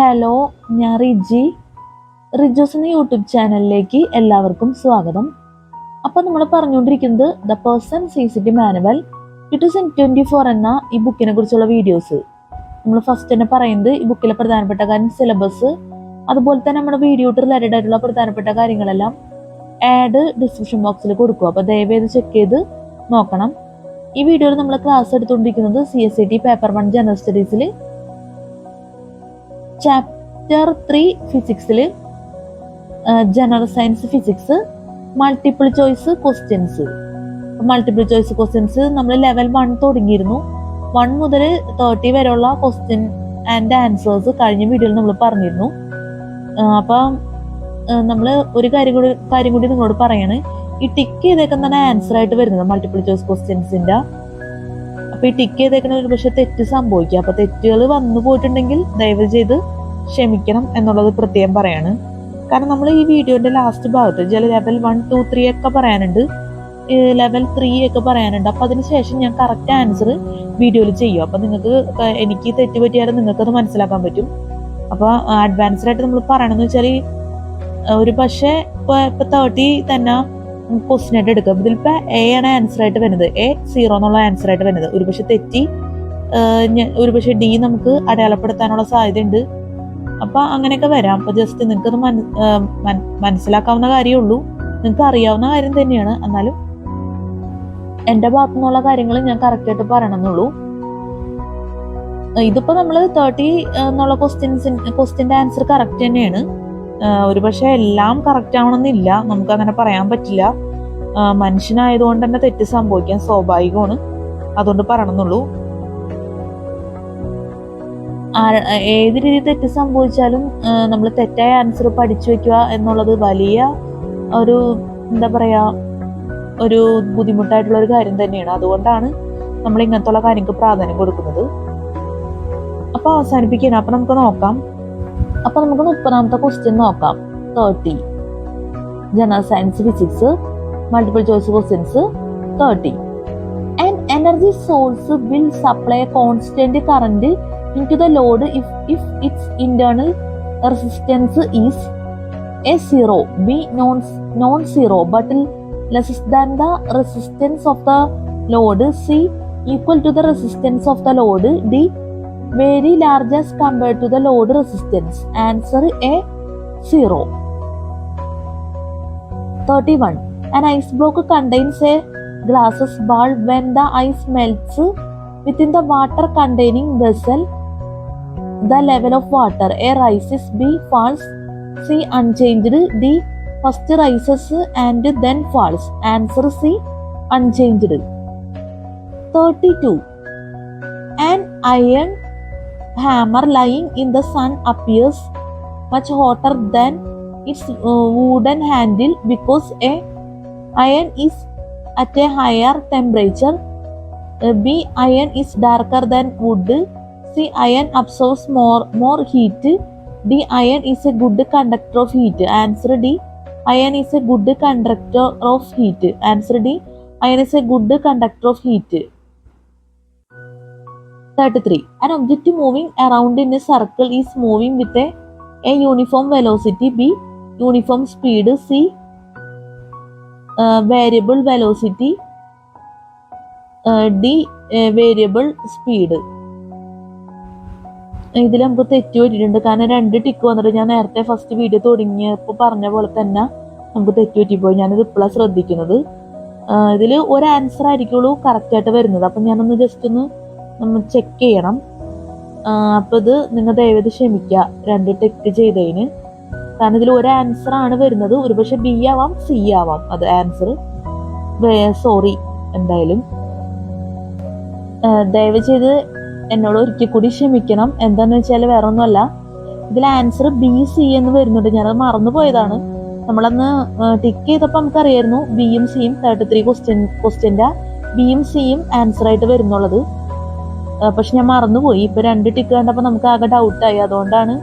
Hello, ഞാൻ റിജോസ് എന്ന YouTube ചാനലിലേക്ക് എല്ലാവർക്കും സ്വാഗതം. അപ്പോൾ നമ്മൾ പറഞ്ഞുകൊണ്ടിരിക്കുന്നത് ദ പേഴ്സൺ CCT മാനുവൽ 2024 എന്ന ഈ ബുക്കിനെ കുറിച്ചുള്ള വീഡിയോസ്. നമ്മൾ ഫസ്റ്റ് തന്നെ പറയുന്നത് ഈ ബുക്കിലെ പ്രധാനപ്പെട്ട കാര്യം സിലബസ്, അതുപോലെ തന്നെ നമ്മുടെ വീഡിയോ റിലേറ്റഡ് ആയിട്ടുള്ള പ്രധാനപ്പെട്ട കാര്യങ്ങളെല്ലാം ആഡ് ഡിസ്ക്രിപ്ഷൻ ബോക്സിൽ കൊടുക്കും. അപ്പോൾ ദയവേത് ചെക്ക് ചെയ്ത് നോക്കണം. ഈ വീഡിയോയിൽ നമ്മൾ ക്ലാസ് എടുത്തുകൊണ്ടിരിക്കുന്നത് CSAT പേപ്പർ 1 ജനറൽ സ്റ്റഡീസിൽ ചാപ്റ്റർ 3 ഫിസിക്സിൽ general science physics multiple choice questions. Multiple choice questions നമ്മൾ ലെവൽ 1 തുടങ്ങിയിരുന്നു. 1 മുതൽ 30 വരെയുള്ള ക്വസ്റ്റ്യൻ ആൻഡ് ആൻസേഴ്സ് കഴിഞ്ഞ വീഡിയോയിൽ നമ്മൾ പറഞ്ഞിരുന്നു. അപ്പം നമ്മൾ ഒരു കാര്യം കൂടി നിങ്ങളോട് പറയാണ്. ഈ ടിക്ക് ചെയ്തേക്കുന്നതാണ് ആൻസർ ആയിട്ട് വരുന്നത് മൾട്ടിപ്പിൾ ചോയ്സ് ക്വസ്റ്റ്യൻസിന്റെ. അപ്പൊ ഈ ടിക്ക് ചെയ്തേക്കുന്ന ഒരു പക്ഷെ തെറ്റ് സംഭവിക്കുക. അപ്പൊ തെറ്റുകൾ വന്നു പോയിട്ടുണ്ടെങ്കിൽ ദയവ് ചെയ്ത് ക്ഷമിക്കണം എന്നുള്ളത് പ്രത്യേകം പറയാണ്. കാരണം നമ്മൾ ഈ വീഡിയോന്റെ ലാസ്റ്റ് ഭാഗത്ത് ചില ലെവൽ 1, 2, 3 ഒക്കെ പറയാനുണ്ട്, ലെവൽ 3 ഒക്കെ പറയാനുണ്ട്. അപ്പൊ അതിനുശേഷം ഞാൻ കറക്റ്റ് ആൻസർ വീഡിയോയിൽ ചെയ്യും. അപ്പൊ നിങ്ങൾക്ക് എനിക്ക് തെറ്റ് പറ്റിയാലും നിങ്ങൾക്ക് അത് മനസ്സിലാക്കാൻ പറ്റും. അപ്പൊ അഡ്വാൻസ്ഡ് ആയിട്ട് നമ്മൾ പറയണമെന്ന് വെച്ചാൽ ഒരു പക്ഷേ ഇപ്പൊ 30 തന്നെ ക്വസ്റ്റ്യൻ ആയിട്ട് എടുക്കുക. ഇതിലിപ്പോ A ആണ് ആൻസർ ആയിട്ട് വരുന്നത്, A0 എന്നുള്ള ആൻസർ ആയിട്ട് വരുന്നത്. ഒരു പക്ഷെ തെറ്റി ഒരു പക്ഷെ D നമുക്ക് അടയാളപ്പെടുത്താനുള്ള സാധ്യത ഉണ്ട്. അപ്പൊ അങ്ങനെയൊക്കെ വരാം. അപ്പൊ ജസ്റ്റ് നിങ്ങൾക്കത് മനസ്സിലാക്കാവുന്ന കാര്യമുള്ളൂ, നിങ്ങൾക്ക് അറിയാവുന്ന കാര്യം തന്നെയാണ്. എന്നാലും എന്റെ ഭാഗത്തു നിന്നുള്ള കാര്യങ്ങൾ ഞാൻ കറക്റ്റ് ആയിട്ട് പറയണമെന്നുള്ളൂ. ഇതിപ്പോ നമ്മൾ 30 എന്നുള്ള ക്വസ്റ്റ്യന്റെ ആൻസർ കറക്റ്റ് തന്നെയാണ്. ഒരു പക്ഷെ എല്ലാം കറക്റ്റ് ആവണമെന്നില്ല, നമുക്ക് അങ്ങനെ പറയാൻ പറ്റില്ല. മനുഷ്യനായതുകൊണ്ട് തന്നെ തെറ്റ് സംഭവിക്കാൻ സ്വാഭാവികമാണ്, അതുകൊണ്ട് പറയണമെന്നുള്ളൂ. ഏത് രീതിയിൽ തെറ്റ് സംഭവിച്ചാലും നമ്മൾ തെറ്റായ ആൻസർ പഠിച്ചു വെക്കുക എന്നുള്ളത് വലിയ ഒരു ഒരു ബുദ്ധിമുട്ടായിട്ടുള്ള ഒരു കാര്യം തന്നെയാണ്. അതുകൊണ്ടാണ് നമ്മൾ ഇങ്ങനത്തുള്ള കാര്യങ്ങൾക്ക് പ്രാധാന്യം കൊടുക്കുന്നത്. അപ്പൊ അവസാനിപ്പിക്കണം. അപ്പൊ നമുക്ക് നോക്കാം. അപ്പൊ നമുക്ക് 30ാമത്തെ ക്വസ്റ്റ്യൻ നോക്കാം. 30 general science physics multiple choice questions 30. An energy source will supply a constant current into the load if its internal resistance is A0, B non-zero but less than the resistance of the load, C equal to the resistance of the load, D very large as compared to the load resistance. Answer A0. 31. An ice block contains a glass ball. When the ice melts within the water containing vessel, the level of water A rises, B falls, C unchanged, D first rises and then falls. Answer C unchanged. 32. An iron hammer lying in the sun appears much hotter than its wooden handle because A iron is at a higher temperature, B iron is darker than wood, C iron absorbs more heat, D iron is a good conductor of heat. Answer D iron is a good conductor of heat. Answer D iron is a good conductor of heat. 33. An object moving around in a circle is moving with a uniform velocity, B uniform speed, C variable velocity, D variable speed. ഇതിൽ നമുക്ക് തെറ്റ് പറ്റിയിട്ടുണ്ട്. കാരണം 2 tick വന്നിട്ട് ഞാൻ നേരത്തെ first video തുടങ്ങിയപ്പോൾ പറഞ്ഞ പോലെ തന്നെ നമുക്ക് തെറ്റ് പറ്റിപ്പോയി. ഞാനിത് ഇപ്പോഴാണ് ശ്രദ്ധിക്കുന്നത്. ഇതിൽ ഒരു ആൻസർ ആയിരിക്കുള്ളൂ കറക്റ്റ് ആയിട്ട് വരുന്നത്. അപ്പം ഞാനൊന്ന് ജസ്റ്റ് ഒന്ന് നമ്മൾ ചെക്ക് ചെയ്യണം. അപ്പൊ ഇത് നിങ്ങൾ ദയവേത് ക്ഷമിക്കുക 2 ടെക്ക് ചെയ്തതിന്. കാരണം ഇതിൽ ഒരു ആൻസർ ആണ് വരുന്നത്. ഒരു പക്ഷെ B ആവാം, C ആവാം അത് ആൻസർ. സോറി. എന്തായാലും ദയവ് ചെയ്ത് എന്നോട് ഒരിക്കൽ കൂടി ക്ഷമിക്കണം. എന്താന്ന് വെച്ചാൽ വേറെ ഒന്നുമല്ല, ഇതിൽ ആൻസർ B, C എന്ന് വരുന്നുണ്ട്. ഞാനത് മറന്നു പോയതാണ്. നമ്മളന്ന് ടിക്ക് ചെയ്തപ്പോൾ നമുക്കറിയായിരുന്നു Bയും Cയും 33 ക്വസ്റ്റ്യന്റെ Bയും Cയും ആൻസർ ആയിട്ട് വരുന്നുള്ളത്. പക്ഷെ ഞാൻ മറന്നുപോയി. ഇപ്പൊ 2 ടിക്ക് കണ്ടപ്പോൾ നമുക്ക് ആകെ ഡൗട്ടായി. അതുകൊണ്ടാണ്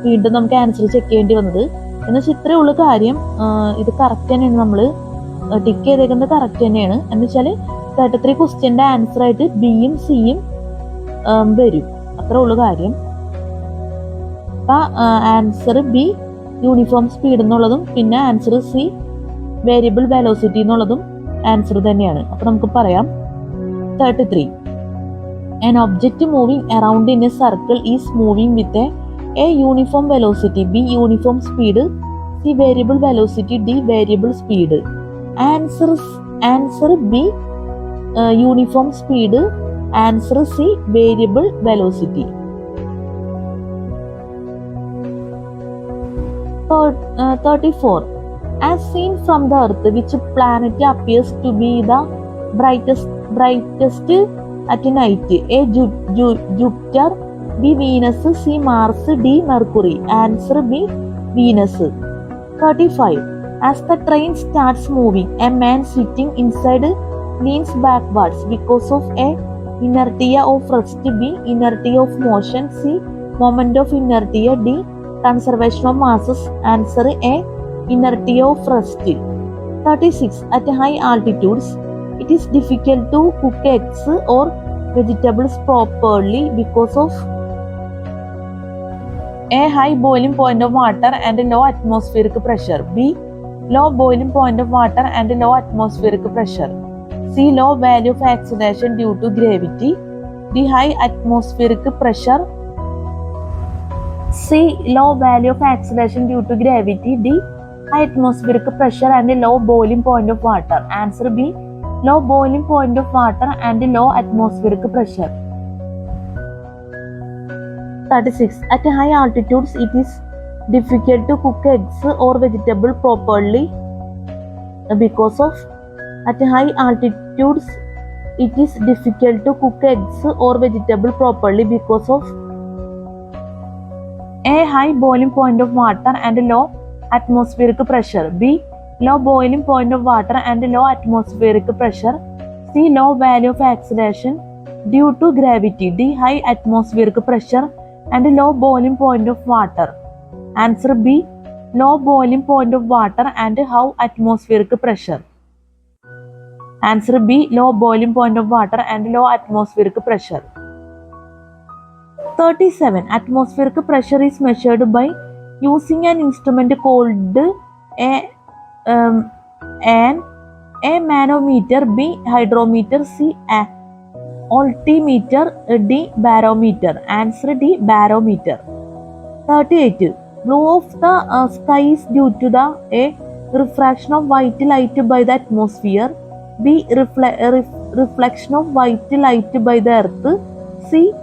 വീണ്ടും നമുക്ക് ആൻസർ ചെക്ക് ചെയ്യേണ്ടി വന്നത്. എന്ന് വെച്ചാൽ ഇത്രയേ ഉള്ളൂ കാര്യം. ഇത് കറക്റ്റ് തന്നെയാണ്, നമ്മൾ ടിക്ക് ചെയ്തേക്കുന്നത് കറക്റ്റ് തന്നെയാണ്. എന്ന് വെച്ചാൽ 33 ക്വസ്റ്റ്യന്റെ ആൻസർ ആയിട്ട് Bയും Cയും വരും. അത്രേ ഉള്ളൂ കാര്യം. അപ്പം ആൻസർ ബി യൂണിഫോം സ്പീഡ് എന്നുള്ളതും പിന്നെ ആൻസർ സി വേരിയബിൾ വെലോസിറ്റി എന്നുള്ളതും ആൻസർ തന്നെയാണ്. അപ്പം നമുക്ക് പറയാം 33. An object moving around in a circle is moving with a uniform velocity, B uniform speed, C variable velocity, D variable speed. Answer B uniform speed, answer C variable velocity. 34. As seen from the Earth, which planet appears to be the brightest at night? A. Jupiter, B. Venus, C. Mars, D. Mercury. Answer B. Venus. 35. As the train starts moving, a man sitting inside leans backwards because of A. Inertia of rest, B. Inertia of motion, C. Moment of inertia, D. Conservation of masses. Answer A. Inertia of rest. 36. At high altitudes, it is difficult to cook eggs or vegetables properly because of A. High boiling point of water and low atmospheric pressure, B. Low boiling point of water and low atmospheric pressure, C. Low value of acceleration due to gravity, D. High atmospheric pressure, C. Low value of acceleration due to gravity, D. High atmospheric pressure and low boiling point of water. Answer B. Low boiling point of water and low atmospheric pressure. 36. At high altitudes, it is difficult to cook eggs or vegetable properly because of At high altitudes, it is difficult to cook eggs or vegetable properly because of A. High boiling point of water and low atmospheric pressure, B. Low boiling point of water and low atmospheric pressure, C. Low value of acceleration due to gravity, D. High atmospheric pressure and low boiling point of water. Answer B. Low boiling point of water and high atmospheric pressure. Answer B. Low boiling point of water and low atmospheric pressure. 37. Atmospheric pressure is measured by using an instrument called A manometer, B hydrometer, C altimeter, D barometer. Answer D barometer. 38. Blue of the sky is due to the A. refraction of white light by the atmosphere, B. reflection of white light by the earth, C.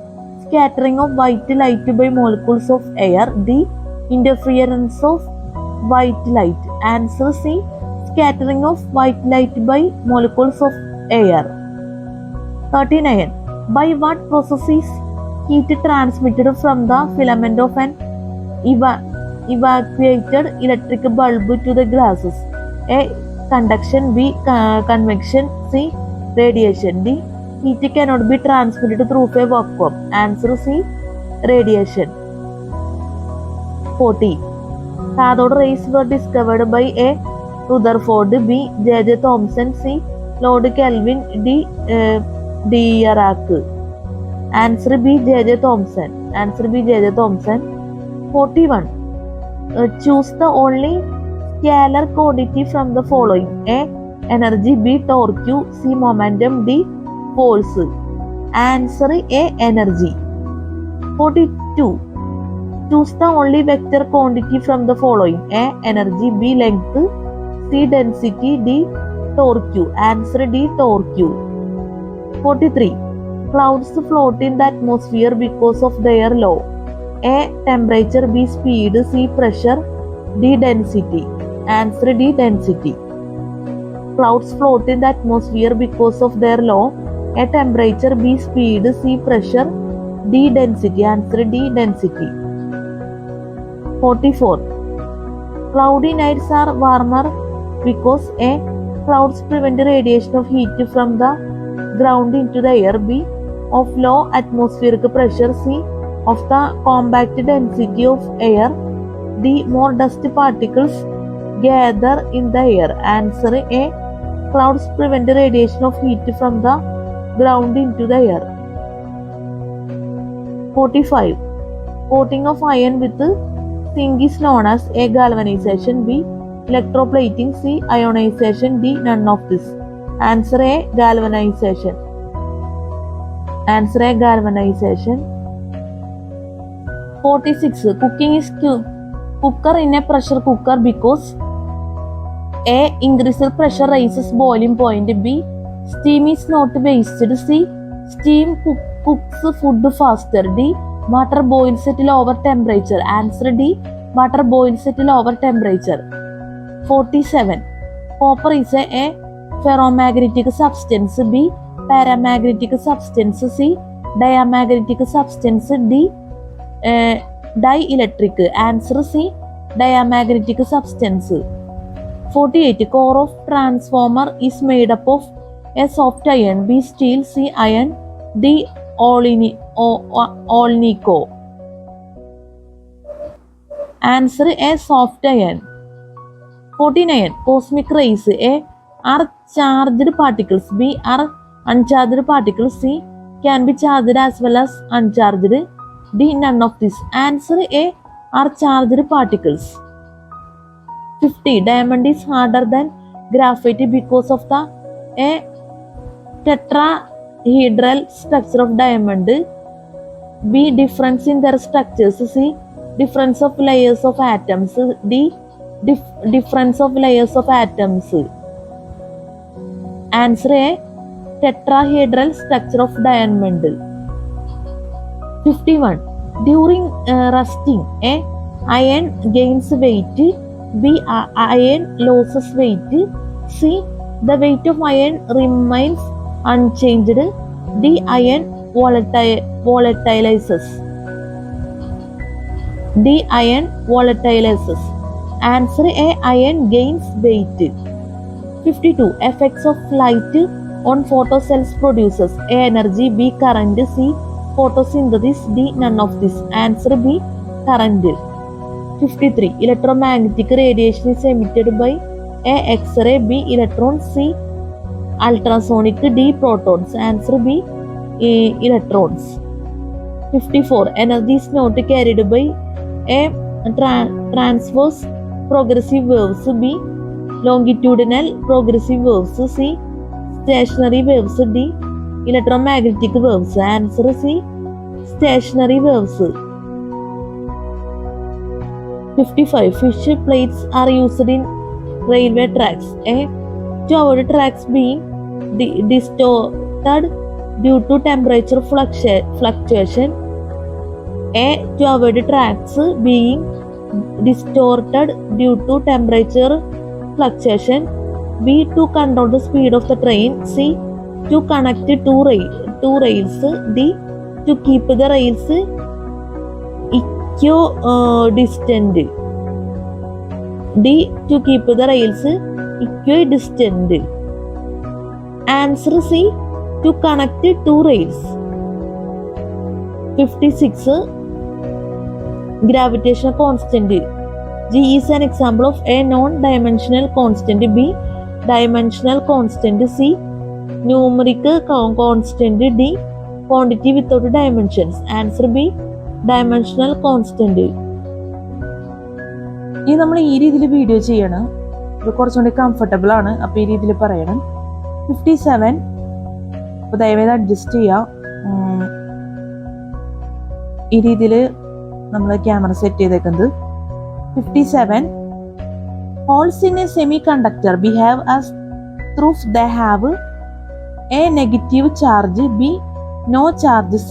scattering of white light by molecules of air, D. interference of white light. Answer C. scattering of white light by molecules of air. 39. By what process is heat transmitted from the filament of an evacuated electric bulb to the glasses? A. conduction, B. convection, C. radiation, D. heat cannot be transmitted through a vacuum. Answer C. radiation. 40. Cathode rays were discovered by A. Rutherford, B. J.J. Thomson, C. Lord Kelvin, D. Dirac. Answer B. J.J. Thomson. Answer B. J.J. Thomson. 41. Choose the only scalar quantity from the following: A. energy, B. torque, C. momentum, D. force. Answer A. energy. 42. Choose the only vector quantity from the following: A. energy, B. length, C. density, D. torque. Answer D. torque. 43. Clouds float in the atmosphere because of their law: A. temperature, B. speed, C. pressure, D. density. Answer D. density. Clouds float in the atmosphere because of their law: A. temperature, B. speed, C. pressure, D. density. Answer D. density. 44. Cloudy nights are warmer because A. clouds prevent radiation of heat from the ground into the air, B. of low atmospheric pressure, C. of the compact density of air, D. more dust particles gather in the air. Answer A. clouds prevent radiation of heat from the ground into the air. 45. Coating of iron with zinc is known as A. Galvanization, B. Electroplating, C. Ionization, D. None of this. Answer A. Galvanization. Answer A. Galvanization. 46. Cooking is cooker in a pressure cooker because A. Increased pressure raises boiling point. B. Steam is not wasted. C. Steam cooks food faster. D. Water boils at lower temperature. Answer D. Water boils at lower temperature. 47. Copper is a ferromagnetic substance. B. Paramagnetic substance. C. Diamagnetic substance. D. Dielectric. Answer C. Diamagnetic substance. 48. Core of transformer is made up of A. Soft iron. B. Steel. C. Iron. D. Alnico. Answer A. Soft iron. 49. Cosmic rays. A. Are charged particles. B. Are uncharged particles. C. Can be charged as well as uncharged. D. None of this. Answer A. Are charged particles. 50. Diamond is harder than graphite because of the A. Tetrahedral structure of diamond. B. Difference in their structures. C. Difference of layers of atoms. D. Difference of layers of atoms. Answer A. Tetrahedral structure of diamond. 51. During rusting, A. Iron gains weight. B. Iron loses weight. C. The weight of iron remains unchanged. D. Iron volatilizes. D. Iron volatilizes. Answer A. Iron gains weight. 52. Effects of light on photocells produces A. Energy. B. Current. C. Photosynthesis. D. None of this. Answer B. Current. 53. Electromagnetic radiation is emitted by A. X-ray. B. Electrons. C. Ultrasonic. D. Protons. Answer B. Electrons. 54. Energy is not carried by A. Transverse progressive waves. B. Longitudinal progressive waves. C. Stationary waves. D. Electromagnetic waves. Answer C. Stationary waves. 55. Fish plates are used in railway tracks. A. To avoid tracks being distorted due to temperature fluctuation. A. To avoid tracks being distorted due to temperature fluctuation. B. To control the speed of the train. C. To connect two rails. D. To keep the rails equidistant. D. To keep the rails equidistant. Answer C. To connect two rails. 56. Gravitational constant. G is an example of A. Non-dimensional constant. B. Dimensional constant. C. Numeric constant. D. Quantity without dimensions. Answer B. Dimensional constant. ഇത് നമ്മൾ ഈ രീതിയിൽ video ചെയ്യണം. ഇത് കുറച്ചുകൂടി comfortable ആണ്. അപ്പോൾ ഈ രീതിയിൽ പറയണം. 57. അപ്പോൾ ദയവേത് അഡ്ജസ്റ്റ് ചെയ്യാം. ഈ രീതിയിൽ നമ്മൾ ക്യാമറ സെറ്റ് ചെയ്തേക്കുന്നത്. 57. Holes in a semiconductor behave as proof they have A. Negative charge. B. No charge. C.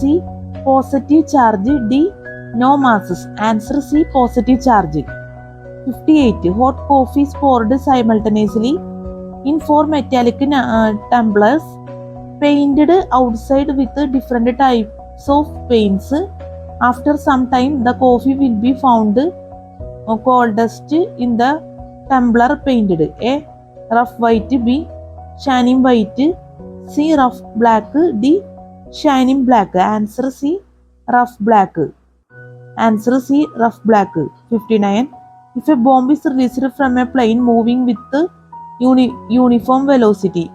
Positive charge. D. No masses. Answer C. Positive charge. 58. Hot coffee is poured simultaneously in 4 metallic tumblers painted outside with different types of paints. After some time, the coffee will be found coldest in the tumbler painted. A. Rough white. B. Shining white. C. Rough black. D. Shining black. Answer C. Rough black. Answer C. Rough black. 59. If a bomb is released from a plane moving with uniform velocity,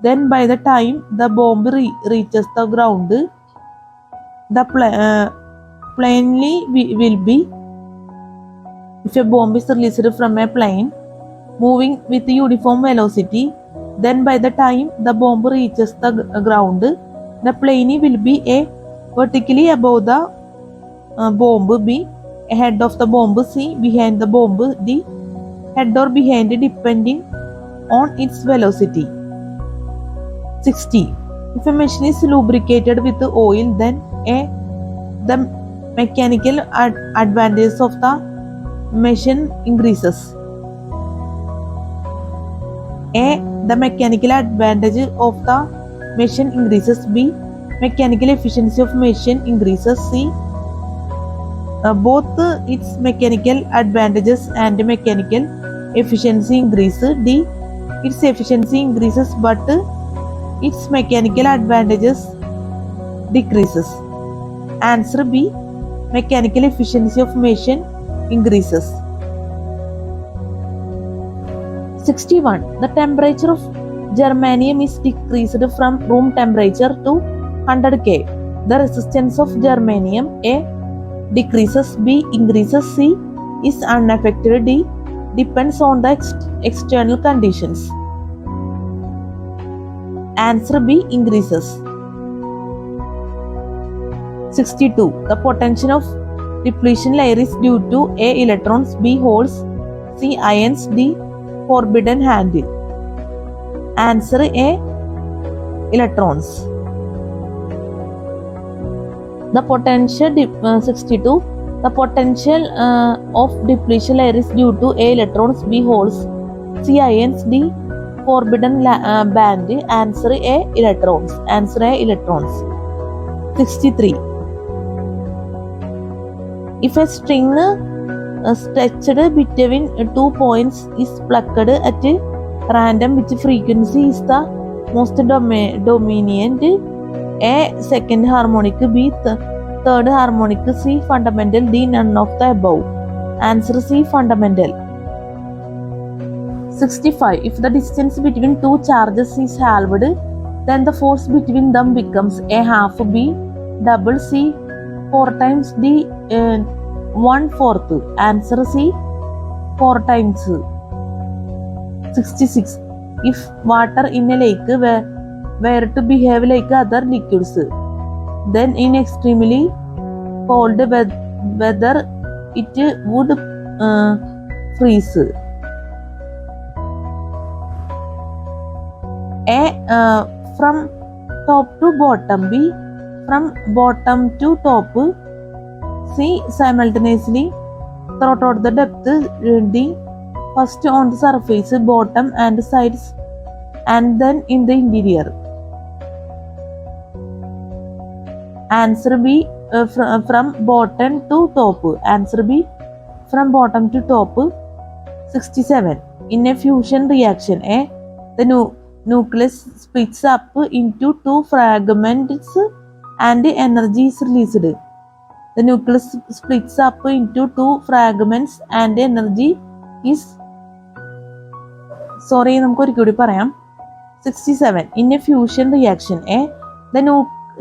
then by the time the bomb reaches the ground, the plainly will be if a bomb is released from a plane moving with uniform velocity, then by the time the bomb reaches the ground, the plane will be a vertically above the bomb, B ahead of the bomb, C behind the bomb, D head or behind depending on its velocity. 60. If a machine is lubricated with oil, then A. the mechanical advantage of the machine increases. A. the mechanical advantage of the machine increases. B. mechanical efficiency of machine increases. C. both its mechanical advantages and mechanical efficiency increase. D. its efficiency increases but its mechanical advantages decreases. Answer B. mechanical efficiency of machine increases. 61. The temperature of germanium is decreased from room temperature to 100 K. The resistance of germanium A. decreases, B. increases, C. is unaffected, D. depends on the external conditions. Answer B. increases. 62. The potential of depletion layer is due to A. electrons, B. holes, C. ions, D. forbidden hand. Answer A. electrons. The potential 62. The potential of depletion layer is due to A. electrons, B. holes, C. ions, D. forbidden band. Answer A. electrons. Answer A. electrons. 63. If a string stretched between 2 points is plucked at random, which frequency is the most dominant? A. second harmonic, B. third harmonic, C. fundamental, D. none of the above. Answer C. fundamental. 65. If the distance between two charges is halved, then the force between them becomes A. half, B. double, C. 4 times, D. 1/4. Answer C. 4 times. 66. If water in a lake were to behave like other liquids, then in extremely cold weather it would freeze. A. from top to bottom, B. from bottom to top, C. simultaneously throughout the depth, D. first on the surface, bottom and sides, and then in the interior. Answer B. from bottom to top. Answer B. from bottom to top. 67. In a fusion reaction, the nucleus splits up into 2 fragments and energy is released. The nucleus splits up into 2 fragments and energy is നമുക്ക് ഒരിക്കൽ പറയാം. 67. In a fusion reaction, the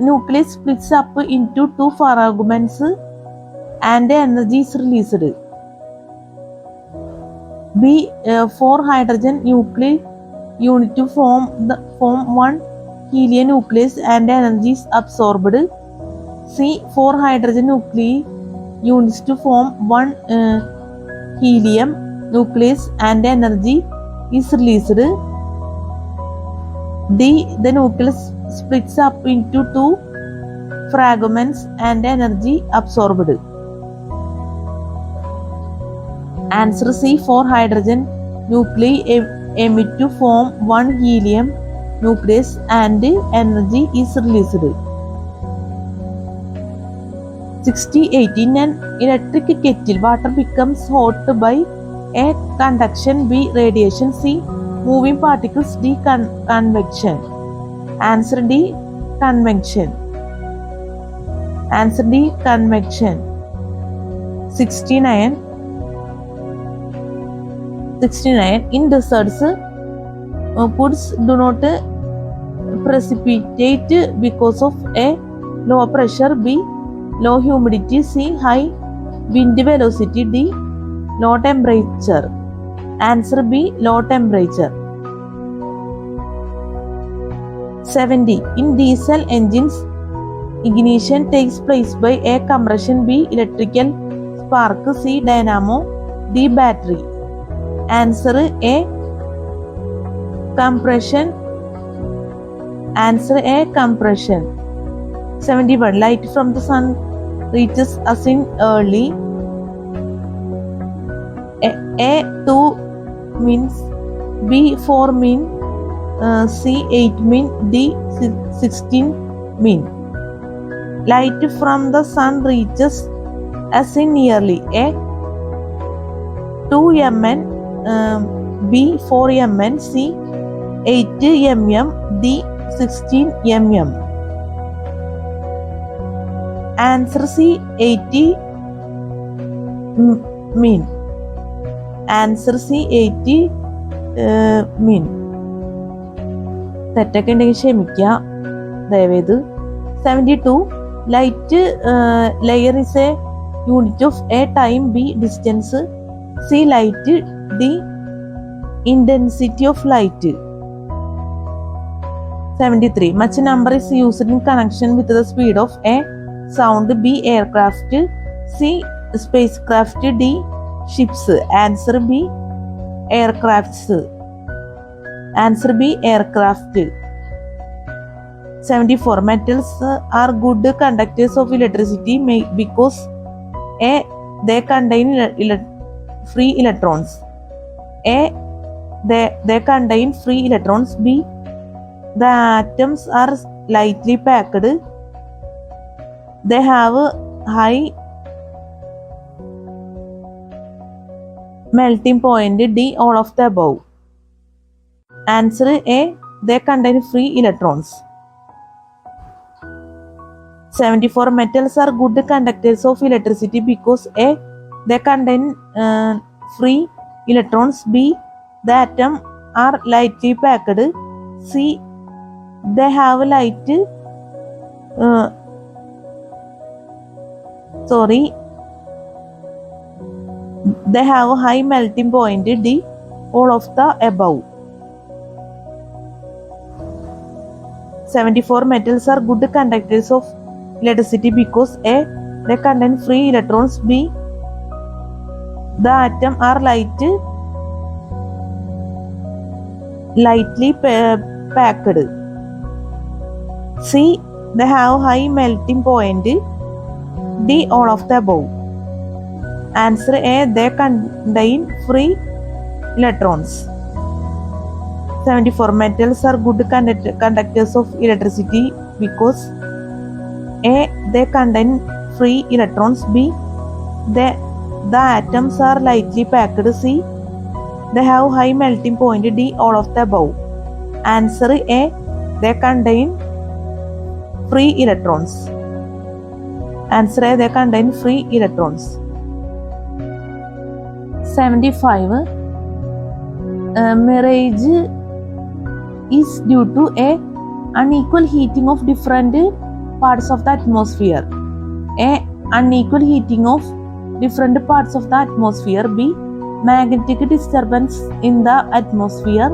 nucleus splits up into 2 fragments and energy is released. B. 4 hydrogen nuclei unit to form 1 helium nucleus and energy is absorbed. C. 4 hydrogen nuclei units to form 1 helium nucleus and energy is released. D. The nucleus splits up into 2 fragments and energy absorbed. Answer C. 4 hydrogen nuclei emit to form 1 helium nucleus and energy is released. 68. In an electric kettle, water becomes hot by A. conduction, B. radiation, C. moving particles, D. convection. Answer D. convection. Answer D. convection. 69. In deserts, foods do not precipitate because of A. low pressure, B. low humidity, C. High wind velocity, D. Low temperature. Answer B. Low temperature. 70. In diesel engines, ignition takes place by A. compression, B. electrical spark, C. dynamo, D. battery. Answer A. compression. Answer A. compression. 71. Light from the sun reaches us in early. A 2 means, B 4 mean, C 8 mean, D 16 mean. Light from the sun reaches us in nearly. A 2 mn, B 4 mn, C 8 mm, D 16 mm. Answer C 80 mean. Answer C 80 mean. തെറ്റൊക്കെ ഉണ്ടെങ്കിൽ ക്ഷമിക്കുക ദയവേത്. 72. Light layer is A unit of A time, B distance, C light, D intensity of light. 73. Much number is used in connection with the speed of a sound, B aircraft, C spacecraft, D ships. Answer B aircrafts. Answer B aircraft. 74. Metals are good conductors of electricity because A. they contain free electrons. A. they contain free electrons. B. the atoms are lightly packed. They have a high melting point. D. all of the above. Answer A. they contain free electrons. 74. Metals are good conductors of electricity because A. they contain free electrons. B. the atoms are lightly packed. C. they have light they have a high melting point. D. all of the above. 74. Metals are good conductors of electricity because A. they contain free electrons. B. the atoms are lightly packed. C. they have high melting point. D. all of the above. Answer A. they contain free electrons. 74. Metals are good conductors of electricity because A. they contain free electrons. B. the atoms are lightly packed. C. they have high melting point. D. all of the above. Answer A. they contain free electrons. Answer A. they contain free electrons. 75. Mirage is due to A. unequal heating of different parts of the atmosphere. A. unequal heating of different parts of the atmosphere. B. magnetic disturbance in the atmosphere.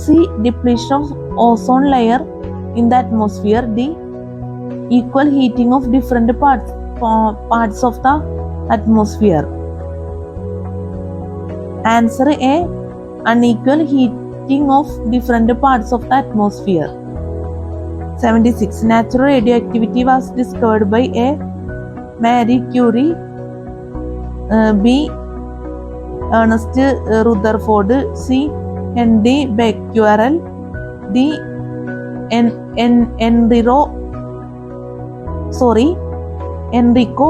C. depletion of ozone layer in the atmosphere. D. equal heating of different parts of the atmosphere. Answer A. unequal heating of different parts of the atmosphere. 76. Natural radioactivity was discovered by A. Marie Curie, B. Ernest Rutherford, C. Henry Becquerel, D. Enrico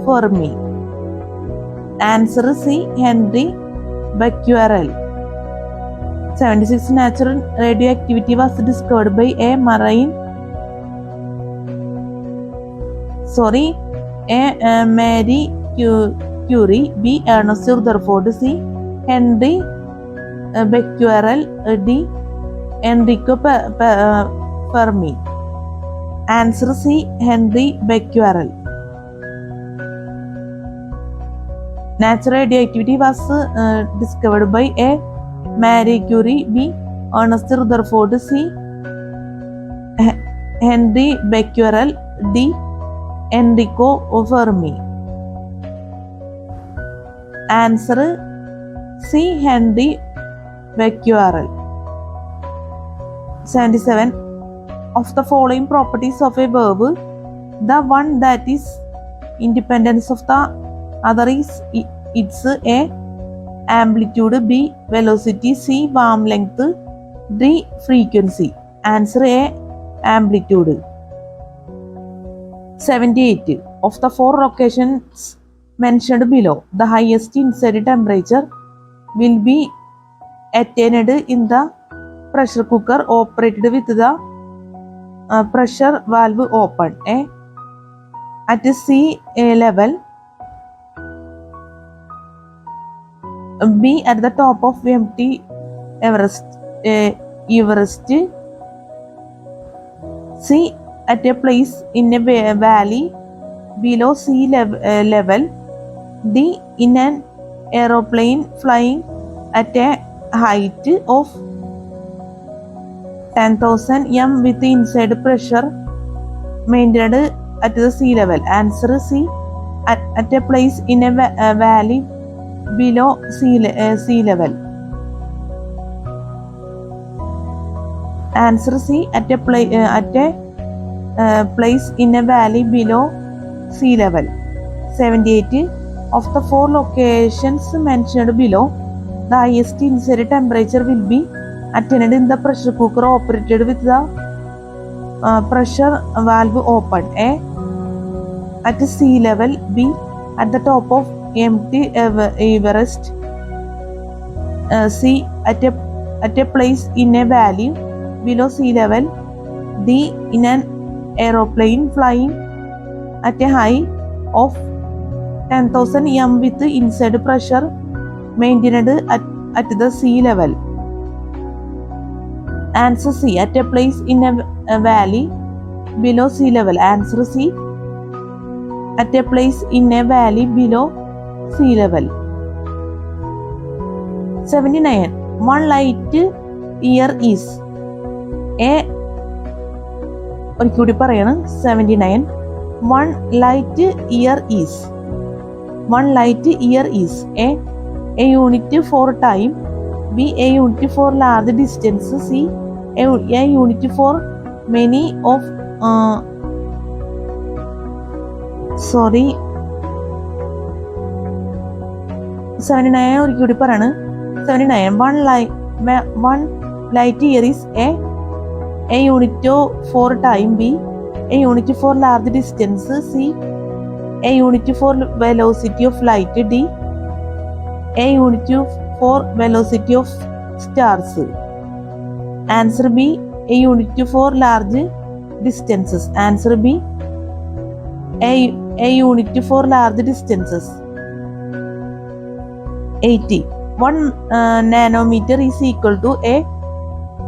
Fermi. Answer C. Henry Becquerel. 76. Natural radioactivity was discovered by A. Marie Curie, B. Ernest Rutherford, C. Henry Becquerel, D. Enrico Fermi. Answer C. Henry Becquerel. Natural radioactivity was discovered by A. Marie Curie, B. Ernest Rutherford, C. Henry Becquerel, D. Enrico Fermi. Answer C. Henry Becquerel. 77. Of the following properties of a verb, the one that is independent of the other is its A. amplitude, B. velocity, C. arm length, D. frequency. Answer A. amplitude. 78. Of the four locations mentioned below, the highest inside temperature will be attained in the pressure cooker operated with the pressure valve open. A. at sea level, B. at the top of empty Everest, C. at a place in a valley below sea level, D. in an aeroplane flying at a height of 10,000 m with inside pressure maintained at the sea level. Answer C. at a place in a valley below sea level. Answer C. at a place in a valley below sea level. 78. Of the four locations mentioned below, the highest inside temperature will be attained in the pressure cooker operated with the pressure valve open. A. at sea level, B. at the top of empty Everest, C. at a place in a valley below sea level, D. in an aeroplane flying at a height of 10,000 m with inside pressure maintained at the sea level. Answer C. at a place in a valley below sea level. Answer C. at a place in a valley below sea level. 79. One light year is A. ഒരിക്കൽ കൂടി പറയണം. 79. One light year is A unit for time, B. a unit for large distance, C. a unit for many of 79 ഒരിക്കൽ കൂടി പറയാണ്. 79. One light year is A unit for time, B. a unit for large distance, C. a unit for velocity of light, D. a unit for velocity of stars. Answer B. a unit for large distances. Answer B. a unit for large distances. 80. 1 nanometer is equal to A.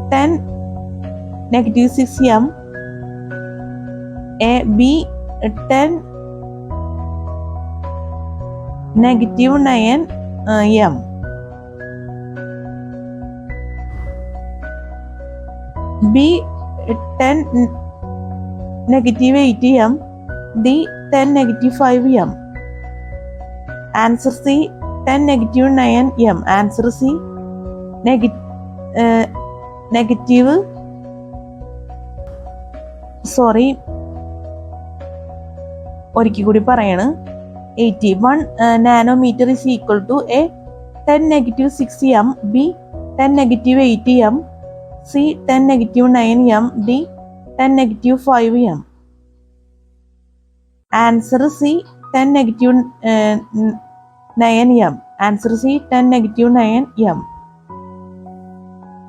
10 negative 6 m, A. B. 10 negative 9 m, B. 10 negative 80 m, D. 10 negative 5 m. Answer C. 10 negative 9 m. Answer C. negative ഒരിക്കൽ കൂടി പറയാണ്. 81 nanometre is equal to A. 10 negative 6 m, B. 10 negative 80 m, C. 10 negative 9 m, D. 10 negative 5 m. Answer C. 10 negative 9 m. Answer C. 10 negative 9 m.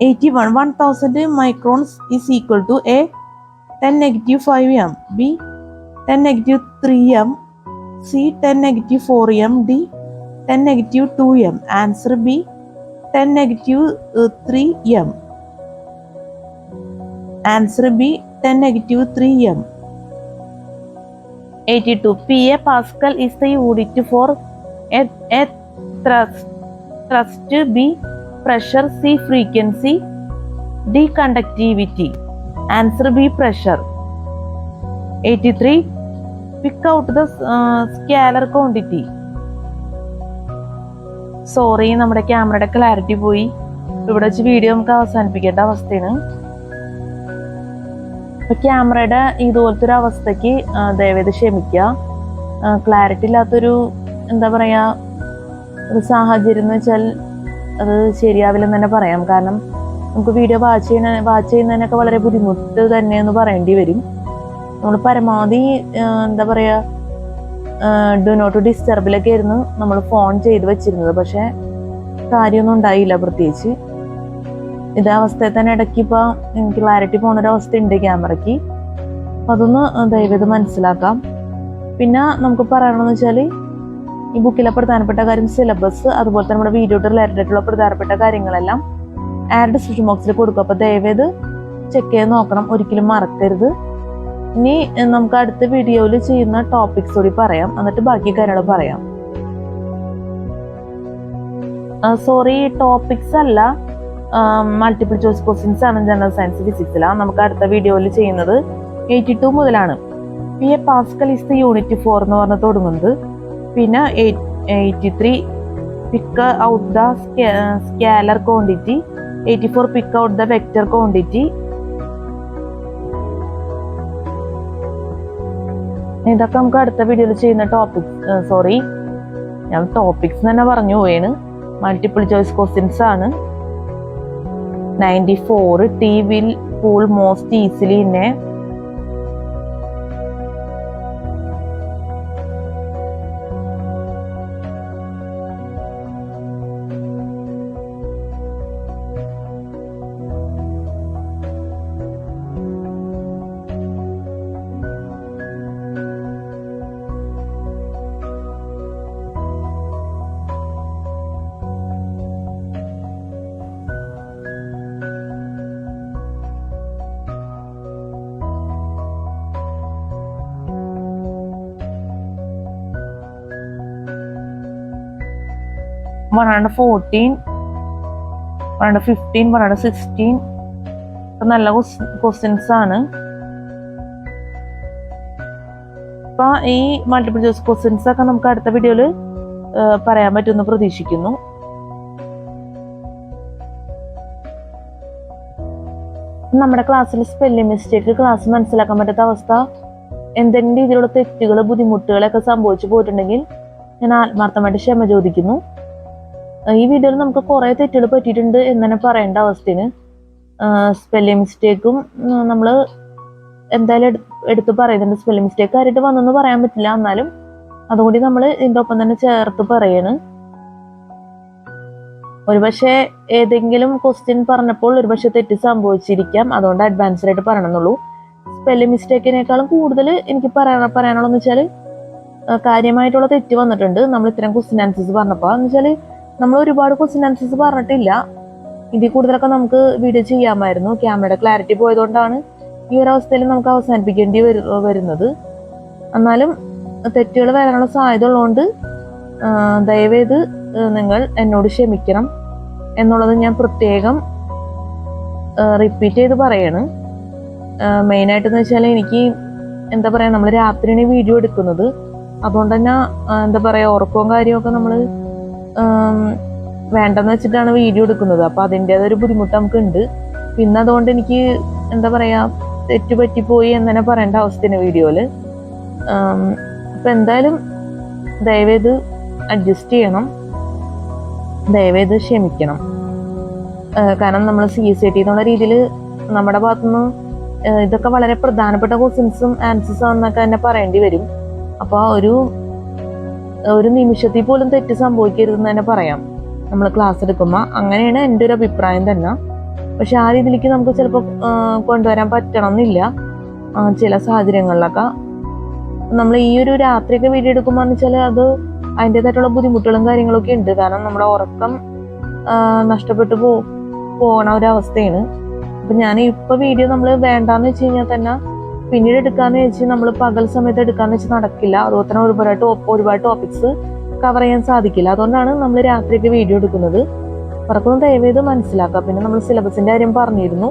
81. 1000 microns is equal to A. 10 negative 5 m, B. 10 negative 3 m, C. 10 negative 4 m, D. 10 negative 2 m. Answer B. 10 negative 3 m. Answer B. 10 negative 3 m. 82. Pa Pascal is the unit for A thrust, B pressure, C frequency, D conductivity. Answer B pressure. 83. Pick out the scalar quantity. Sorry, നമ്മുടെ ക്യാമറയുടെ clarity പോയി. ഇവിടെ വെച്ച് video നമുക്ക് അവസാനിപ്പിക്കേണ്ട അവസ്ഥയാണ്. ഇപ്പൊ ക്യാമറയുടെ ഇതുപോലത്തെ ഒരു അവസ്ഥക്ക് ദയവേത് ക്ഷമിക്കുക. ക്ലാരിറ്റി ഇല്ലാത്തൊരു എന്താ പറയാ ഒരു സാഹചര്യം എന്ന് വെച്ചാൽ അത് ശരിയാവില്ലെന്ന് തന്നെ പറയാം. കാരണം നമുക്ക് വീഡിയോ വാച്ച് ചെയ്യുന്നതിനൊക്കെ വളരെ ബുദ്ധിമുട്ട് തന്നെയെന്ന് പറയേണ്ടി വരും. നമ്മൾ പരമാവധി എന്താ പറയാ ഡു നോട്ട് ഡിസ്റ്റർബിലൊക്കെ ആയിരുന്നു നമ്മൾ ഫോൺ ചെയ്ത് വെച്ചിരുന്നത്. പക്ഷെ കാര്യമൊന്നും ഉണ്ടായില്ല പ്രത്യേകിച്ച്. ഇതേ അവസ്ഥയിൽ തന്നെ ഇടയ്ക്ക് ഇപ്പോൾ എനിക്ക് ക്ലാരിറ്റി പോകുന്നൊരവസ്ഥ ഉണ്ട് ക്യാമറയ്ക്ക്. അപ്പം അതൊന്ന് ദയവേത് മനസ്സിലാക്കാം. പിന്നെ നമുക്ക് പറയണമെന്ന് വെച്ചാൽ ഈ ബുക്കിലെ പ്രധാനപ്പെട്ട കാര്യം സിലബസ്, അതുപോലെ തന്നെ നമ്മുടെ വീഡിയോട്ട് റിലേറ്റഡ് ആയിട്ടുള്ള പ്രധാനപ്പെട്ട കാര്യങ്ങളെല്ലാം ഡിസ്ക്രിപ്ഷൻ ബോക്സിൽ കൊടുക്കും. അപ്പോൾ ദയവേത് ചെക്ക് ചെയ്ത് നോക്കണം, ഒരിക്കലും മറക്കരുത്. ഇനി നമുക്ക് അടുത്ത വീഡിയോയിൽ ചെയ്യുന്ന ടോപ്പിക്സ് കൂടി പറയാം, എന്നിട്ട് ബാക്കി കാര്യങ്ങൾ പറയാം. സോറി, ടോപ്പിക്സ് അല്ല, മൾട്ടിപ്പിൾ ചോയ്സ് ക്വസ്റ്റ്യൻസ് ആണ് ജനറൽ സയൻസ് ഫിസിക്സിലാണ് നമുക്ക് അടുത്ത വീഡിയോയിൽ ചെയ്യുന്നത്. 82 മുതലാണ്. PA Pascal is the unit 4 എന്ന് പറഞ്ഞ് തുടങ്ങുന്നത്. പിന്നെ 83 pick out the scalar quantity. 84 pick out the vector quantity. ഇതൊക്കെ നമുക്ക് അടുത്ത വീഡിയോയിൽ ചെയ്യുന്ന ടോപ്പിക്സ്. സോറി, ഞാൻ ടോപ്പിക്സ് തന്നെ പറഞ്ഞു പോയാണ്. മൾട്ടിപ്പിൾ ചോയ്സ് ക്വസ്റ്റ്യൻസ് ആണ്. 94 T will cool most easily in a $114, $115, $116 നല്ല ക്വസ്റ്റ്യൻസ് ആണ്. അപ്പൊ ഈ മൾട്ടിപ്പിൾ ചോയ്സ് ക്വസ്റ്റ്യൻസ് ഒക്കെ നമുക്ക് അടുത്ത വീഡിയോയിൽ പറയാൻ പറ്റുമെന്ന് പ്രതീക്ഷിക്കുന്നു. നമ്മുടെ ക്ലാസ്സിൽ സ്പെല്ലിംഗ് മിസ്റ്റേക്ക്, ക്ലാസ് മനസ്സിലാക്കാൻ പറ്റാത്ത അവസ്ഥ, എന്തെങ്കിലും രീതിയിലുള്ള തെറ്റുകൾ, ബുദ്ധിമുട്ടുകളൊക്കെ സംഭവിച്ചു പോയിട്ടുണ്ടെങ്കിൽ ഞാൻ ആത്മാർത്ഥമായിട്ട് ക്ഷമ ചോദിക്കുന്നു. ഈ വീഡിയോയിൽ നമുക്ക് കുറേ തെറ്റുകൾ പറ്റിയിട്ടുണ്ട് എന്ന് തന്നെ പറയേണ്ട അവസ്ഥയാണ്. സ്പെല്ലിംഗ് മിസ്റ്റേക്കും നമ്മൾ എന്തായാലും എടുത്ത് പറയുന്നുണ്ട്. സ്പെല്ലിംഗ് മിസ്റ്റേക്ക് ആയിട്ട് വന്നെന്ന് പറയാൻ പറ്റില്ല, എന്നാലും അതുകൂടി നമ്മൾ ഇതിൻ്റെ ഒപ്പം തന്നെ ചേർത്ത് പറയാണ്. ഒരുപക്ഷെ ഏതെങ്കിലും ക്വസ്റ്റ്യൻ പറഞ്ഞപ്പോൾ ഒരുപക്ഷെ തെറ്റ് സംഭവിച്ചിരിക്കാം, അതുകൊണ്ട് അഡ്വാൻസ്ഡ് ആയിട്ട് പറയണമെന്നുള്ളൂ. സ്പെല്ലിംഗ് മിസ്റ്റേക്കിനേക്കാളും കൂടുതൽ എനിക്ക് പറയാനുള്ളതെന്ന് വെച്ചാൽ കാര്യമായിട്ടുള്ള തെറ്റ് വന്നിട്ടുണ്ട് നമ്മൾ ഇത്തരം ക്വസ്റ്റ്യൻ ആൻസേഴ്സ് പറഞ്ഞപ്പോൾ. എന്ന് വെച്ചാൽ നമ്മൾ ഒരുപാട് ക്വസ്റ്റ്യൻ ആൻസേഴ്സ് പറഞ്ഞിട്ടില്ല. ഇതിൽ കൂടുതലൊക്കെ നമുക്ക് വീഡിയോ ചെയ്യാമായിരുന്നു. ക്യാമറയുടെ ക്ലാരിറ്റി പോയതുകൊണ്ടാണ് ഈ ഒരു അവസ്ഥയിൽ നമുക്ക് അവസാനിപ്പിക്കേണ്ടി വരുന്നത്. എന്നാലും തെറ്റുകൾ വരാനുള്ള സാധ്യത ഉള്ളതുകൊണ്ട് ദയവേത് നിങ്ങൾ എന്നോട് ക്ഷമിക്കണം എന്നുള്ളത് ഞാൻ പ്രത്യേകം റിപ്പീറ്റ് ചെയ്ത് പറയാണ്. മെയിനായിട്ടെന്ന് വെച്ചാൽ എനിക്ക് എന്താ പറയുക, നമ്മൾ രാത്രിയാണ് വീഡിയോ എടുക്കുന്നത്. അതുകൊണ്ട് തന്നെ എന്താ പറയുക, ഉറക്കവും കാര്യമൊക്കെ നമ്മൾ വേണ്ടെന്ന് വെച്ചിട്ടാണ് വീഡിയോ എടുക്കുന്നത്. അപ്പോൾ അതിൻ്റേതൊരു ബുദ്ധിമുട്ട് നമുക്കുണ്ട്. പിന്നെ അതുകൊണ്ട് എനിക്ക് എന്താ പറയുക, തെറ്റ് പറ്റിപ്പോയി എന്ന് തന്നെ പറയേണ്ട അവസ്ഥയാണ് വീഡിയോയിൽ. അപ്പം എന്തായാലും ദയവേത് അഡ്ജസ്റ്റ് ചെയ്യണം, ദയവേത് ക്ഷമിക്കണം. കാരണം നമ്മൾ CSAT എന്നുള്ള രീതിയിൽ നമ്മുടെ ഭാഗത്തുനിന്ന് ഇതൊക്കെ വളരെ പ്രധാനപ്പെട്ട ക്വസ്റ്റ്യൻസും ആൻസേഴ്സും ആണെന്നൊക്കെ തന്നെ പറയേണ്ടി വരും. അപ്പോൾ ഒരു നിമിഷത്തിൽ പോലും തെറ്റ് സംഭവിക്കരുതെന്ന് തന്നെ പറയാം നമ്മൾ ക്ലാസ് എടുക്കുമ്പോൾ. അങ്ങനെയാണ് എൻ്റെ ഒരു അഭിപ്രായം തന്നെ. പക്ഷെ ആ രീതിയിലേക്ക് നമുക്ക് ചിലപ്പോൾ കൊണ്ടുവരാൻ പറ്റണമെന്നില്ല ചില സാഹചര്യങ്ങളിലൊക്കെ. നമ്മൾ ഈ ഒരു രാത്രിയൊക്കെ വീഡിയോ എടുക്കുമ്പോൾ എന്ന് വെച്ചാൽ അത് അതിൻ്റെതായിട്ടുള്ള ബുദ്ധിമുട്ടുകളും കാര്യങ്ങളൊക്കെ ഉണ്ട്. കാരണം നമ്മുടെ ഉറക്കം നഷ്ടപ്പെട്ടു പോകണ ഒരവസ്ഥയാണ്. അപ്പം ഞാൻ ഇപ്പോൾ വീഡിയോ നമ്മൾ വേണ്ടാന്ന് വെച്ച് കഴിഞ്ഞാൽ തന്നെ പിന്നീട് എടുക്കാന്ന് വെച്ച് നമ്മൾ പകൽ സമയത്ത് എടുക്കാന്ന് വെച്ച് നടക്കില്ല. അതുപോലെ തന്നെ ഒരുപാട് ടോപ്പിക്സ് കവർ ചെയ്യാൻ സാധിക്കില്ല. അതുകൊണ്ടാണ് നമ്മൾ രാത്രിയൊക്കെ വീഡിയോ എടുക്കുന്നത്. അവർക്കൊന്ന് ദയവേത് മനസ്സിലാക്കുക. പിന്നെ നമ്മൾ സിലബസിന്റെ കാര്യം പറഞ്ഞിരുന്നു.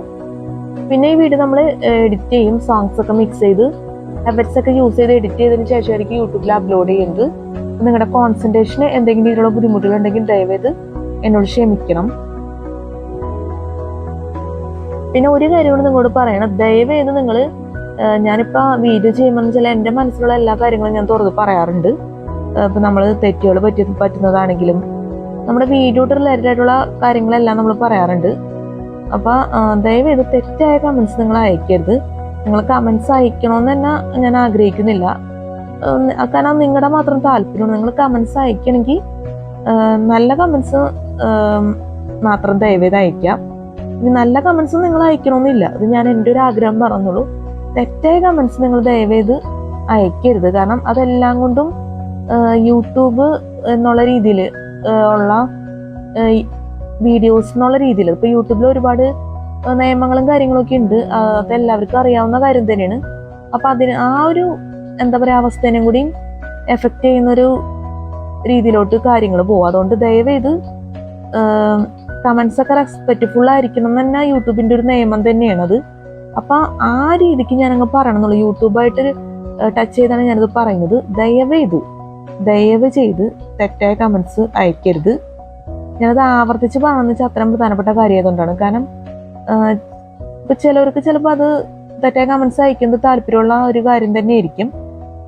പിന്നെ ഈ വീഡിയോ നമ്മൾ എഡിറ്റ് ചെയ്യും, സോങ്സ് ഒക്കെ മിക്സ് ചെയ്ത് എഫക്ട്സ് ഒക്കെ യൂസ് ചെയ്ത് എഡിറ്റ് ചെയ്തതിന് ശേഷമായിരിക്കും യൂട്യൂബിൽ അപ്ലോഡ് ചെയ്യുന്നത്. നിങ്ങളുടെ കോൺസെൻട്രേഷന് എന്തെങ്കിലും രീതിയിലുള്ള ബുദ്ധിമുട്ടുകൾ ഉണ്ടെങ്കിൽ ദയവേത് എന്നോട് ക്ഷമിക്കണം. പിന്നെ ഒരു കാര്യം കൂടി നിങ്ങളോട് പറയണം, ദയവേത് നിങ്ങൾ ഞാനിപ്പോൾ വീഡിയോ ചെയ്യുമ്പോൾ ചില എൻ്റെ മനസ്സിലുള്ള എല്ലാ കാര്യങ്ങളും ഞാൻ തുറന്ന് പറയാറുണ്ട്. ഇപ്പം നമ്മൾ തെറ്റുകൾ പറ്റുന്നതാണെങ്കിലും നമ്മുടെ വീഡിയോട്ട് റിലേറ്റഡ് ആയിട്ടുള്ള കാര്യങ്ങളെല്ലാം നമ്മൾ പറയാറുണ്ട്. അപ്പോൾ ദയവേത് തെറ്റായ കമൻസ് നിങ്ങൾ അയക്കരുത്. നിങ്ങൾ കമൻസ് അയക്കണമെന്ന് തന്നെ ഞാൻ ആഗ്രഹിക്കുന്നില്ല. കാരണം നിങ്ങളുടെ മാത്രം താല്പര്യമാണ്. നിങ്ങൾ കമൻസ് അയക്കണമെങ്കിൽ നല്ല കമൻസ് മാത്രം ദയവേത് അയക്കാം. ഇനി നല്ല കമൻസ് നിങ്ങൾ അയക്കണമെന്നില്ല. ഇത് ഞാൻ എൻ്റെ ഒരു ആഗ്രഹം പറഞ്ഞോളൂ. തെറ്റായ കമൻസ് നിങ്ങൾ ദയവേത് അയക്കരുത്. കാരണം അതെല്ലാം കൊണ്ടും യൂട്യൂബ് എന്നുള്ള രീതിയിൽ ഉള്ള വീഡിയോസ് എന്നുള്ള രീതിയിൽ ഇപ്പൊ യൂട്യൂബിൽ ഒരുപാട് നിയമങ്ങളും കാര്യങ്ങളൊക്കെ ഉണ്ട്. അതെല്ലാവർക്കും അറിയാവുന്ന കാര്യം തന്നെയാണ്. അപ്പൊ അതിന് ആ ഒരു എന്താ പറയാ അവസ്ഥേനും കൂടി എഫക്ട് ചെയ്യുന്നൊരു രീതിയിലോട്ട് കാര്യങ്ങൾ പോകും. അതുകൊണ്ട് ദയവേത് കമന്റ്സ് ഒക്കെ റെസ്പെക്റ്റ്ഫുൾ ആയിരിക്കണം എന്ന് തന്നെ യൂട്യൂബിന്റെ ഒരു നിയമം തന്നെയാണത്. അപ്പൊ ആ രീതിക്ക് ഞാനങ്ങ് പറയണമെന്നുള്ളൂ. യൂട്യൂബായിട്ട് ടച്ച് ചെയ്താണ് ഞാനത് പറയുന്നത്. ദയവ് ചെയ്ത് തെറ്റായ കമന്റ്സ് അയക്കരുത്. ഞാനത് ആവർത്തിച്ച് പറയുന്നത് വെച്ചാൽ അത്രയും പ്രധാനപ്പെട്ട കാര്യമായതുകൊണ്ടാണ്. കാരണം ഇപ്പൊ ചിലവർക്ക് ചിലപ്പോൾ അത് തെറ്റായ കമന്റ്സ് അയക്കുന്നത് താല്പര്യമുള്ള ഒരു കാര്യം തന്നെ ആയിരിക്കും.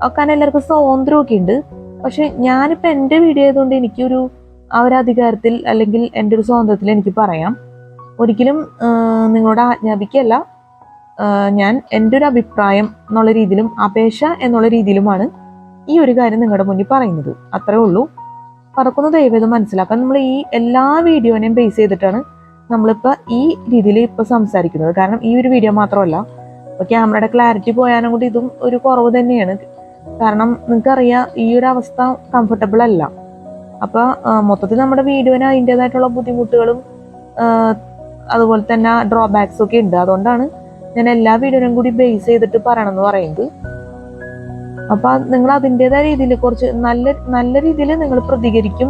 കാരണം എല്ലാവർക്കും സ്വാതന്ത്ര്യമൊക്കെ ഉണ്ട്. പക്ഷെ ഞാനിപ്പോൾ എൻ്റെ വീഡിയോ ആയതുകൊണ്ട് എനിക്കൊരു ആ ഒരു അധികാരത്തിൽ അല്ലെങ്കിൽ എൻ്റെ ഒരു സ്വാതന്ത്ര്യത്തിൽ എനിക്ക് പറയാം. ഒരിക്കലും നിങ്ങളോട് ആജ്ഞാപിക്കല്ല. ഞാൻ എൻ്റെ ഒരു അഭിപ്രായം എന്നുള്ള രീതിയിലും അപേക്ഷ എന്നുള്ള രീതിയിലുമാണ് ഈ ഒരു കാര്യം നിങ്ങളുടെ മുന്നിൽ പറയുന്നത്. അത്രേ ഉള്ളൂ. അതൊക്കെ ദയവേത് മനസ്സിലാക്കാൻ. നമ്മൾ ഈ എല്ലാ വീഡിയോനെയും ബേസ് ചെയ്തിട്ടാണ് നമ്മളിപ്പോൾ ഈ രീതിയിൽ ഇപ്പോൾ സംസാരിക്കുന്നത്. കാരണം ഈ ഒരു വീഡിയോ മാത്രമല്ല, ഇപ്പോൾ ക്യാമറയുടെ ക്ലാരിറ്റി പോയാലും കൂടി ഇതും ഒരു കുറവ് തന്നെയാണ്. കാരണം നിങ്ങൾക്കറിയാം ഈ ഒരു അവസ്ഥ കംഫർട്ടബിൾ അല്ല. അപ്പോൾ മൊത്തത്തിൽ നമ്മുടെ വീഡിയോന് അതിൻ്റെതായിട്ടുള്ള ബുദ്ധിമുട്ടുകളും അതുപോലെ തന്നെ ഡ്രോബാക്സും ഒക്കെ ഉണ്ട്. അതുകൊണ്ടാണ് ഞാൻ എല്ലാ വീഡിയോനും കൂടി ബേസ് ചെയ്തിട്ട് പറയണമെന്ന് പറയുന്നത്. അപ്പൊ നിങ്ങൾ അതിൻ്റെതായ രീതിയിൽ കുറച്ച് നല്ല രീതിയിൽ നിങ്ങൾ പ്രതികരിക്കും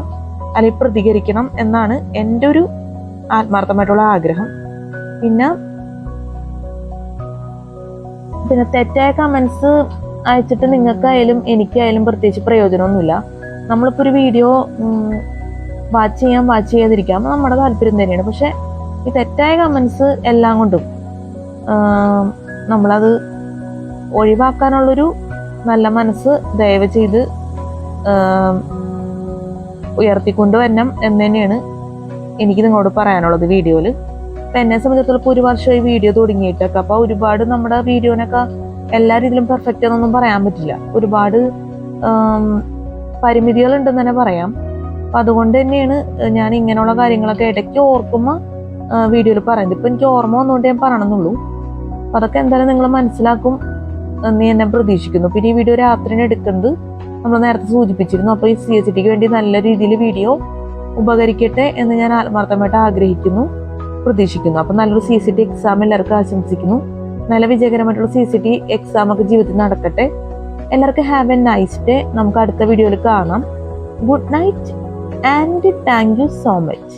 അല്ലെങ്കിൽ പ്രതികരിക്കണം എന്നാണ് എൻ്റെ ഒരു ആത്മാർത്ഥമായിട്ടുള്ള ആഗ്രഹം. പിന്നെ തെറ്റായ കമന്റ്സ് അയച്ചിട്ട് നിങ്ങൾക്കായാലും എനിക്കായാലും പ്രത്യേകിച്ച് പ്രയോജനമൊന്നുമില്ല. നമ്മളിപ്പോൾ ഒരു വീഡിയോ വാച്ച് ചെയ്യാതിരിക്കാം നമ്മുടെ താല്പര്യം തന്നെയാണ്. പക്ഷെ ഈ തെറ്റായ കമന്റ്സ് എല്ലാം കൊണ്ടും നമ്മളത് ഒഴിവാക്കാനുള്ളൊരു നല്ല മനസ്സ് ദയവ് ചെയ്ത് ഉയർത്തിക്കൊണ്ടുവരണം എന്ന് തന്നെയാണ് എനിക്ക് നിങ്ങളോട് പറയാനുള്ളത് വീഡിയോയിൽ. ഇപ്പം എന്നെ സംബന്ധിച്ചിടത്തോളം ഇപ്പോൾ 1 വർഷമായി വീഡിയോ തുടങ്ങിയിട്ടൊക്കെ. അപ്പോൾ ഒരുപാട് നമ്മുടെ വീഡിയോനൊക്കെ എല്ലാ രീതിയിലും പെർഫെക്റ്റ് എന്നൊന്നും പറയാൻ പറ്റില്ല. ഒരുപാട് പരിമിതികളുണ്ടെന്ന് തന്നെ പറയാം. അപ്പം അതുകൊണ്ട് തന്നെയാണ് ഞാൻ ഇങ്ങനെയുള്ള കാര്യങ്ങളൊക്കെ ഇടയ്ക്ക് ഓർക്കുമ്പോൾ വീഡിയോയിൽ പറയുന്നത്. ഇപ്പം എനിക്ക് ഓർമ്മ വന്നുകൊണ്ട് ഞാൻ പറയണമെന്നുള്ളൂ. അപ്പം അതൊക്കെ എന്തായാലും നിങ്ങൾ മനസ്സിലാക്കും എന്ന് ഞാൻ പ്രതീക്ഷിക്കുന്നു. പിന്നെ ഈ വീഡിയോ രാത്രിയാണ് എടുക്കുന്നത്, നമ്മൾ നേരത്തെ സൂചിപ്പിച്ചിരുന്നു. അപ്പോൾ ഈ CSETക്ക് വേണ്ടി നല്ല രീതിയിൽ വീഡിയോ ഉപകരിക്കട്ടെ എന്ന് ഞാൻ ആത്മാർത്ഥമായിട്ട് ആഗ്രഹിക്കുന്നു, പ്രതീക്ഷിക്കുന്നു. അപ്പം നല്ലൊരു CSET എക്സാം എല്ലാവർക്കും ആശംസിക്കുന്നു. നല്ല വിജയകരമായിട്ടുള്ള CSET എക്സാം ഒക്കെ ജീവിതത്തിൽ നടക്കട്ടെ. എല്ലാവർക്കും ഹാവ് എ നൈസ് ഡേ. നമുക്ക് അടുത്ത വീഡിയോയിൽ കാണാം. Good night and thank you so much.